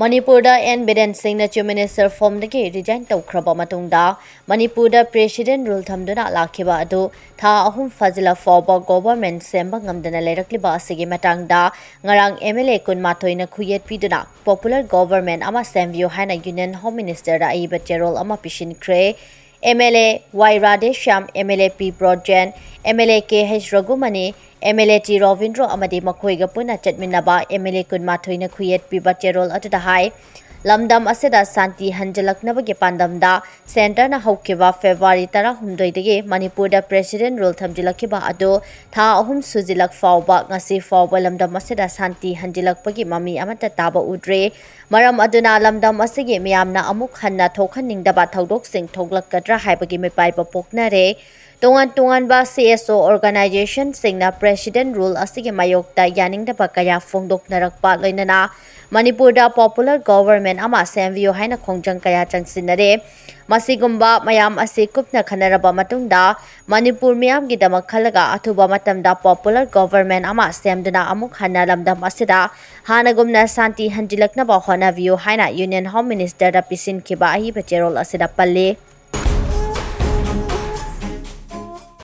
Manipurda and Biren Signature Minister form the gate resign to Krabamatunda, Manipurda President rule Tamduna Lakiba Adu, Ta Ahum Fazila Foba government Sembangam Dana Lerakliba Sigi Matangda, Ngarang MLA Kun Matoina Khutyek Piduna, Popular Government Ama Sembiyu Haina Union Home Minister Ayiba Cherol Ama Pisinkhre, MLA Y Radesham, MLA P Broadgen, MLA KH Ragumani, MLA T Rovindro Amadi Makhoiga Puna Chatminaba, MLA Kun Matoina Khutyek Piba Cherol Atuda Hai, Lamdam Aseda Santi Hanjalaknabagi Pandamda, Center na Haukiba February Tara Humdoidagi, Manipurda President Rule Tamjilakiba Ado, Ta Ahum Suzilak Fauba, Ngasi Fauba Lamdam Aseda Santi Hanjalakpagi Mami Amata Taba Udre, Maram Aduna Lamdam Asigi Miamna Amuk Hanna Tokaning Daba Taudok Sing Toglakadra Haibagi Mepaiba Poknare, Tungan ba CSO organization singna President rule asige mayokta yaning da bakaya fongdok narakpa loinana Manipurda Popular Government ama Sembiyu Haina khongjang kaya changsinare masigumba mayam ase kupna khanaraba matungda Manipur miyam gi damak khalaga athuba matamda Popular Government ama semduna amuk hana lamdam asida hanagumna santi hanjilakna ba hona view Haina Union Home Minister da Pisinkhre ba Ayiba Cherol asida palle